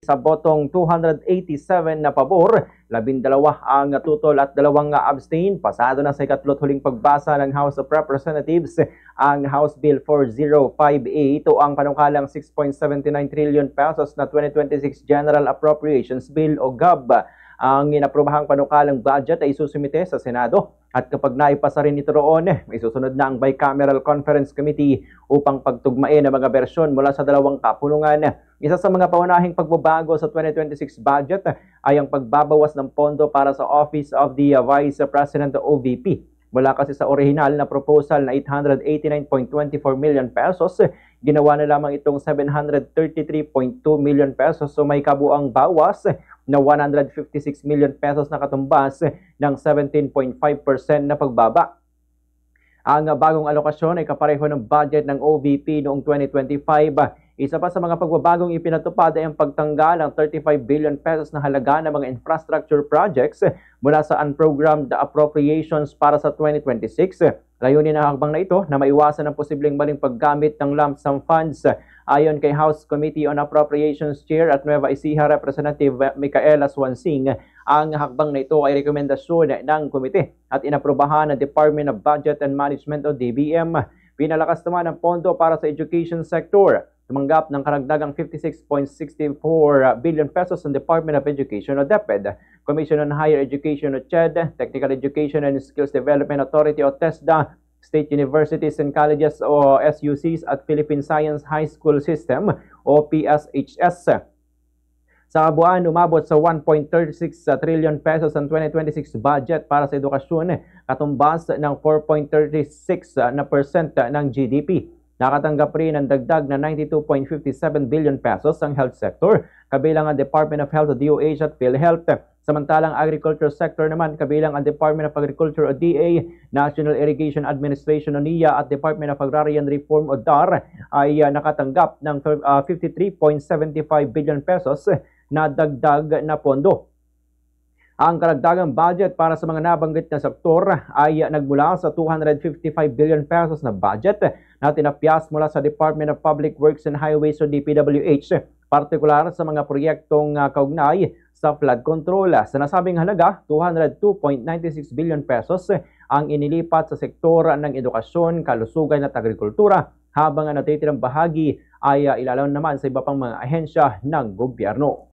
Sa botong 287 na pabor, 12 ang tutol at 2 abstain. Pasado na sa ikatlot huling pagbasa ng House of Representatives ang House Bill 4058. Ito ang panukalang 6.79 trillion pesos na 2026 General Appropriations Bill o GAB. Ang inaprobahang panukalang budget ay isusumite sa Senado at kapag naipasa rin ito roon, may susunod na ang Bicameral Conference Committee upang pagtugmain ang mga bersyon mula sa dalawang kapulungan. Isa sa mga paunahing pagbabago sa 2026 budget ay ang pagbabawas ng pondo para sa Office of the Vice President o OVP. Mula kasi sa orihinal na proposal na 889.24 million pesos, ginawa na lamang itong 733.2 million pesos, so may kabuang bawas na 156 million pesos na katumbas ng 17.5% na pagbaba. Ang bagong alokasyon ay kapareho ng budget ng OVP noong 2025. Isa pa sa mga pagbabagong ipinatupad ay ang pagtanggal ng 35 billion pesos na halaga ng mga infrastructure projects mula sa unprogrammed appropriations para sa 2026. Layunin ng hakbang na ito na maiwasan ang posibleng maling paggamit ng lump sum funds. Ayon kay House Committee on Appropriations Chair at Nueva Ecija Representative Micaela Swansing, ang hakbang na ito ay rekomendasyon ng komite at inaprobahan ng Department of Budget and Management o DBM. Pinalakas naman ang pondo para sa education sector. Tumanggap ng karagdagang 56.64 billion pesos ng Department of Education o DepEd, Commission on Higher Education o CHED, Technical Education and Skills Development Authority o TESDA, State Universities and Colleges o SUCs at Philippine Science High School System o PSHS. Sa kabuuan, umabot sa 1.36 trillion pesos ang 2026 budget para sa edukasyon, katumbas ng 4.36% ng GDP. Nakatanggap rin ng dagdag na 92.57 billion pesos ang health sector, kabilang ang Department of Health o DOH at PhilHealth. Samantalang agriculture sector naman, kabilang ang Department of Agriculture o DA, National Irrigation Administration o NIA at Department of Agrarian Reform o DAR ay nakatanggap ng 53.75 billion pesos na dagdag na pondo. Ang karagdagang budget para sa mga nabanggit na sektor ay nagmula sa 255 billion pesos na budget na tinapyas mula sa Department of Public Works and Highways o DPWH, partikular sa mga proyektong kaugnay sa flood control. Sa nasabing halaga, 202.96 billion pesos ang inilipat sa sektor ng edukasyon, kalusugan at agrikultura, habang ang natitirang bahagi ay ilalaan naman sa iba pang mga ahensya ng gobyerno.